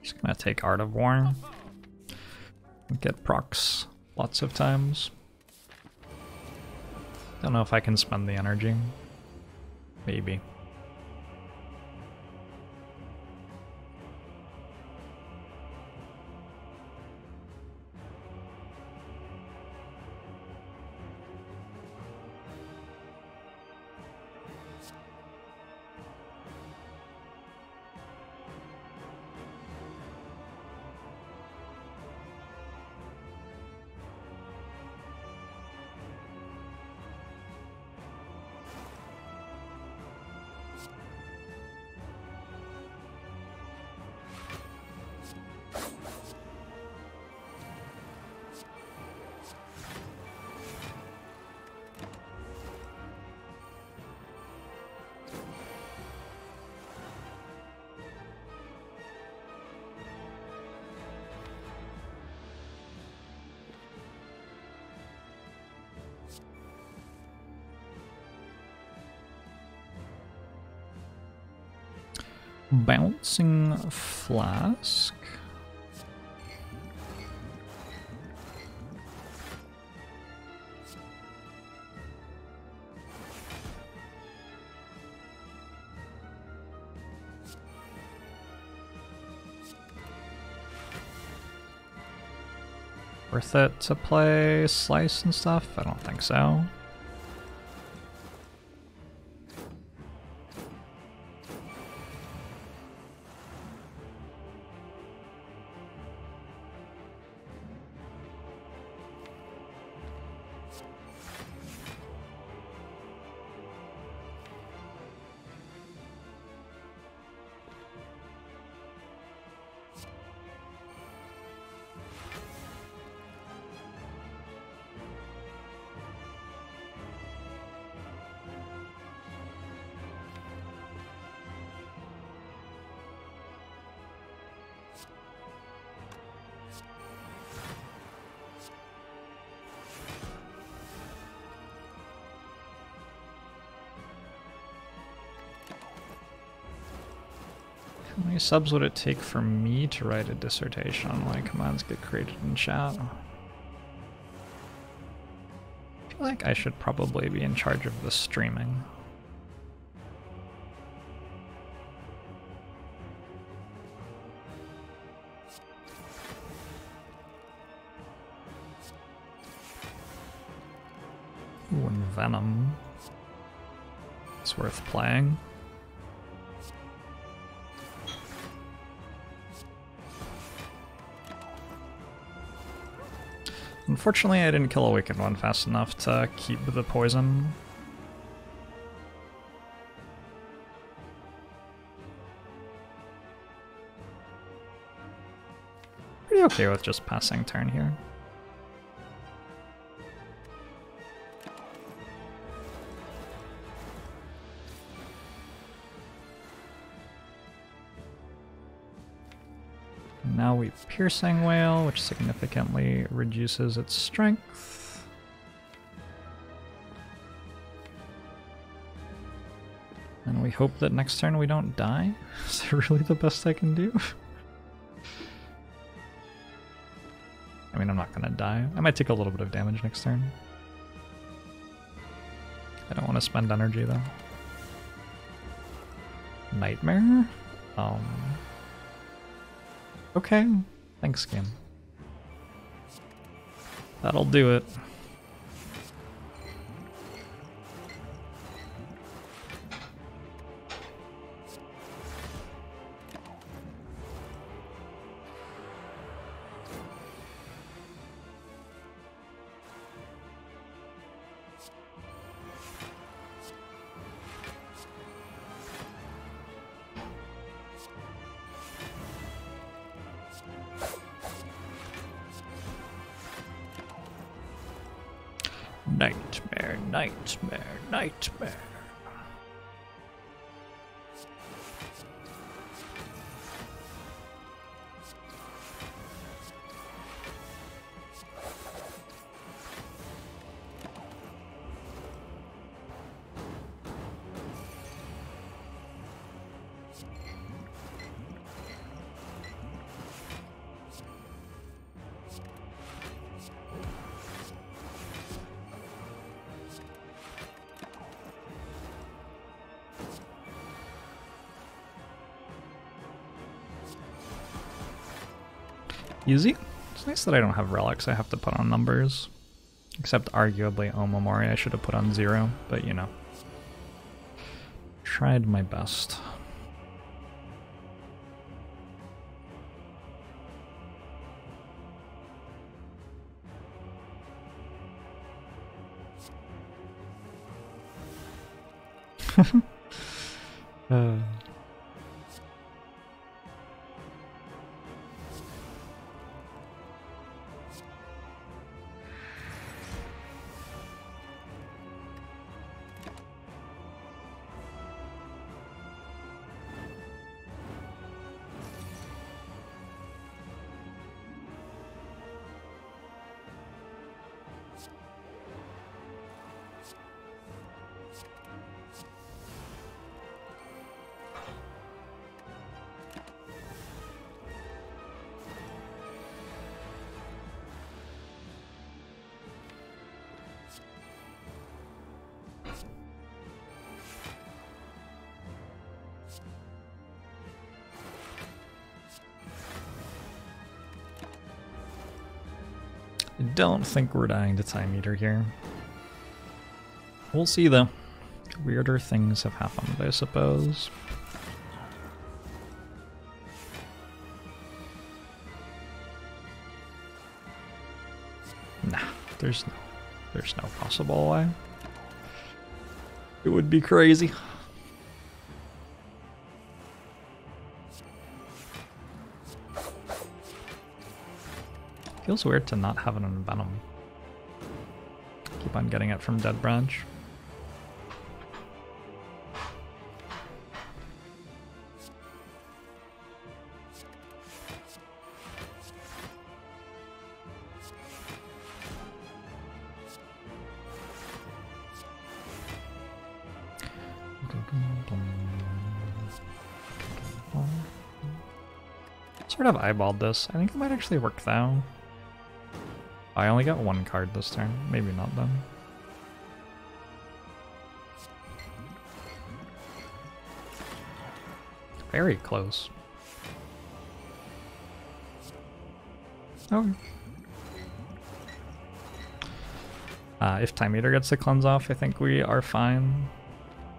Just gonna take Art of War. Get procs lots of times. Don't know if I can spend the energy. Maybe. Bouncing Flask. Worth it to play Slice and stuff? I don't think so. How many subs would it take for me to write a dissertation on why commands get created in chat? I feel like I should probably be in charge of the streaming. Ooh, and Venom. It's worth playing. Unfortunately, I didn't kill a Wicked One fast enough to keep the poison. Pretty okay with just passing turn here. Now we Piercing Wail, which significantly reduces its strength. And we hope that next turn we don't die. Is that really the best I can do? I mean, I'm not gonna die. I might take a little bit of damage next turn. I don't want to spend energy though. Nightmare? Okay, thanks game. That'll do it. Nightmare, nightmare, nightmare. Easy. It's nice that I don't have relics I have to put on numbers. Except arguably Omamori I should have put on 0, but you know. Tried my best. I don't think we're dying to Time Eater here. We'll see though. Weirder things have happened, I suppose. Nah, there's no possible way. It would be crazy. Feels weird to not have it on Venom. Keep on getting it from Dead Branch. Sort of eyeballed this. I think it might actually work though. I only got one card this turn. Maybe not then. Very close. Okay. If Time Eater gets the cleanse off, I think we are fine.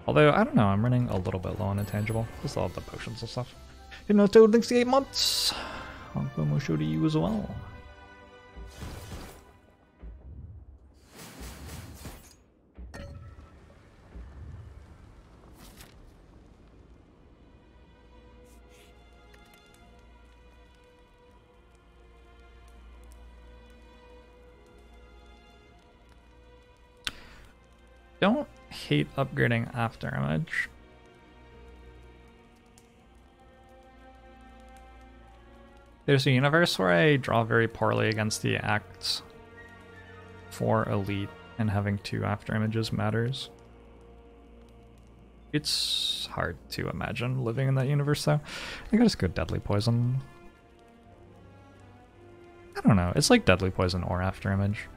Although, I don't know, I'm running a little bit low on intangible. Just all the potions and stuff. You know, 68 months. Welcome, we'll show to you as well. don't hate upgrading after image. There's a universe where I draw very poorly against the Act 4 Elite, and having 2 after images matters. It's hard to imagine living in that universe, though. I think I just go Deadly Poison. I don't know. It's like Deadly Poison or After Image.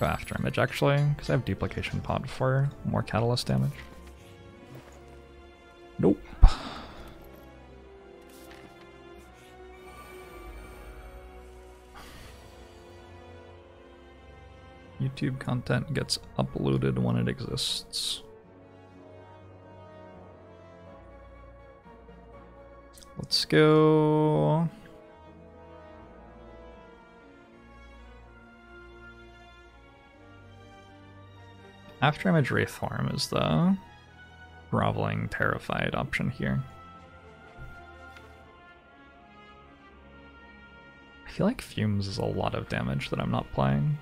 Go After Image, actually, because I have Duplication Pod for more Catalyst damage. Nope. YouTube content gets uploaded when it exists. Let's go. After Image Wraithform is the groveling, terrified option here. I feel like Fumes is a lot of damage that I'm not playing.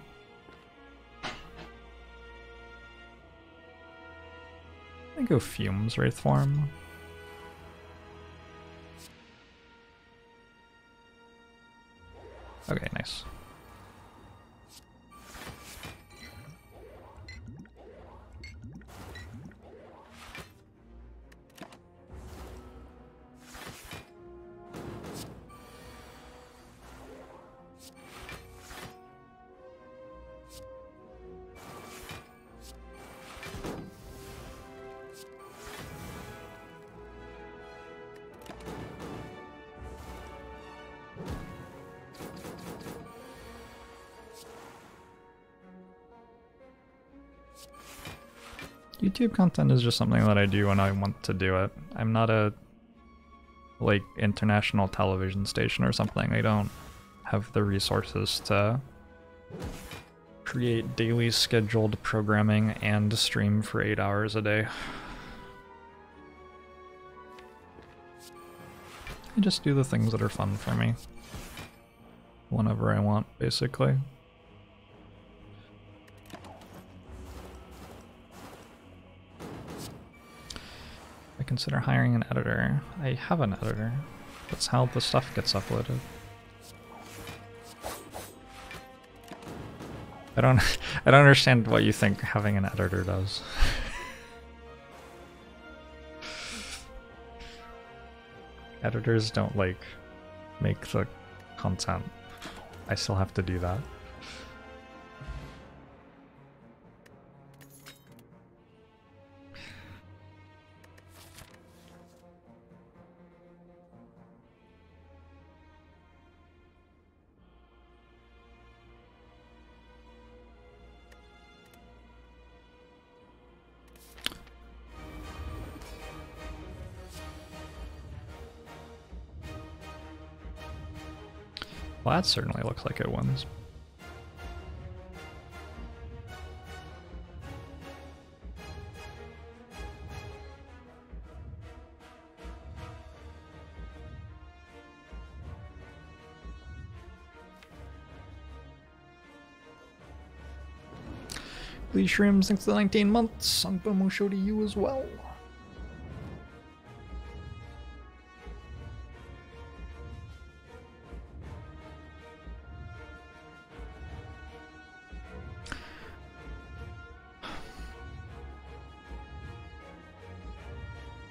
I go Fumes Wraithform. Okay, nice. YouTube content is just something that I do when I want to do it. I'm not a like international television station or something. I don't have the resources to create daily scheduled programming and stream for 8 hours a day. I just do the things that are fun for me whenever I want, basically. I consider hiring an editor. I have an editor. That's how the stuff gets uploaded. I don't understand what you think having an editor does. Editors don't like make the content. I still have to do that. Well, that certainly looks like it wins. Please Shrooms, thanks for the 19 months. Sangpa show to you as well.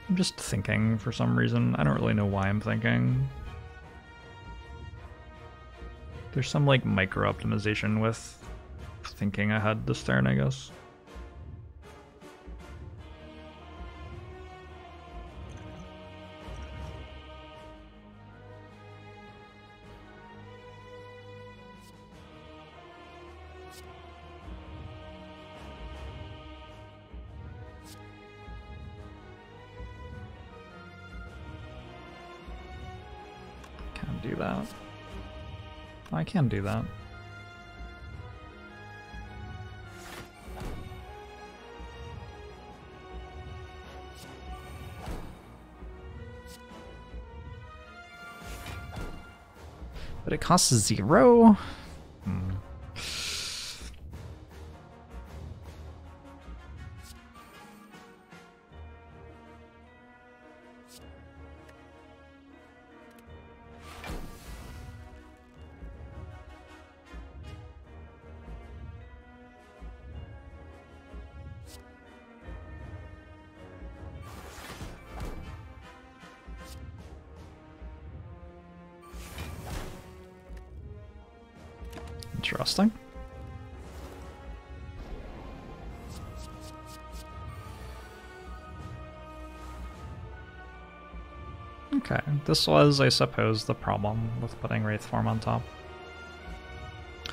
I'm just thinking for some reason. I don't really know why I'm thinking. There's some like micro optimization with thinking ahead this turn, I guess. Do that. I can do that. But it costs 0. Interesting. Okay, this was, I suppose, the problem with putting Wraith Form on top. I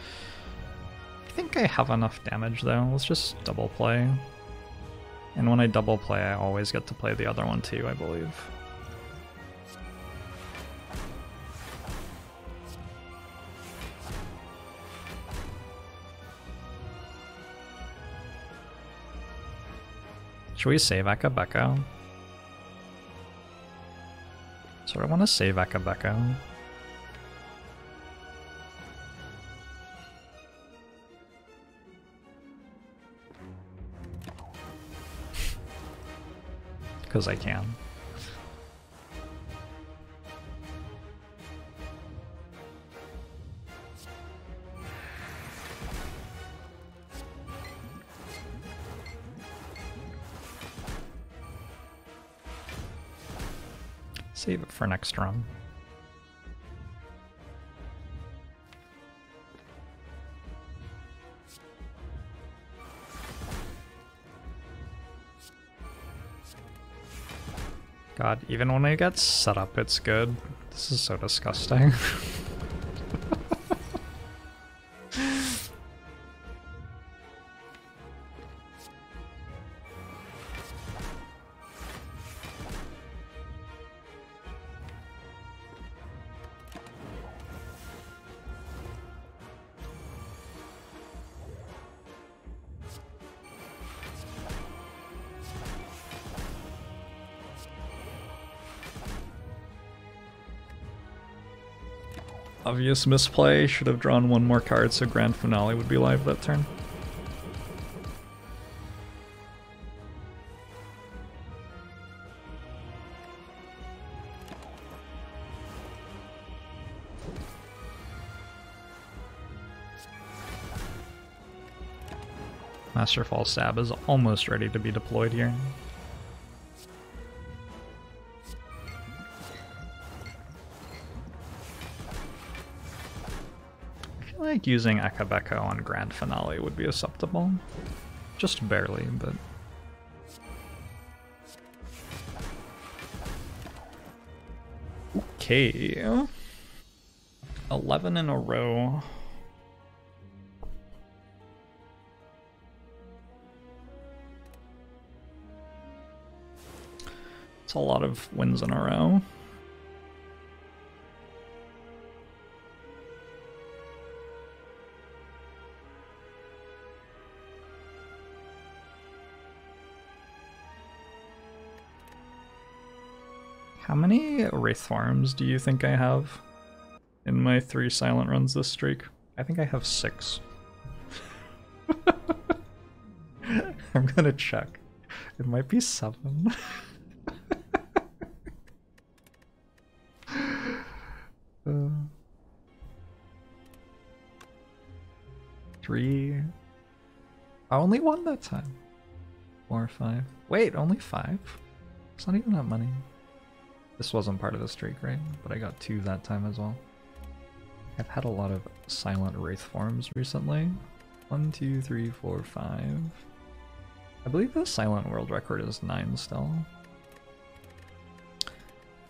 think I have enough damage though. Let's just double play. And when I double play, I always get to play the other one too, I believe. Should we save Akabeko? So I want to save Akabeko. Because I can. Save it for next run. God, even when it gets set up, it's good. This is so disgusting. Obvious misplay, should have drawn one more card so Grand Finale would be live that turn. Masterfall Stab is almost ready to be deployed here. I think using Akabeko on Grand Finale would be acceptable. Just barely, but... Okay. 11 in a row. It's a lot of wins in a row. How many Wraith Farms do you think I have in my 3 silent runs this streak? I think I have 6. I'm gonna check. It might be 7. 3. I only won that time. 4 or 5. Wait, only 5? It's not even that many. This wasn't part of the streak, right? But I got 2 that time as well. I've had a lot of silent Wraith forms recently. 1, 2, 3, 4, 5. I believe the silent world record is 9 still.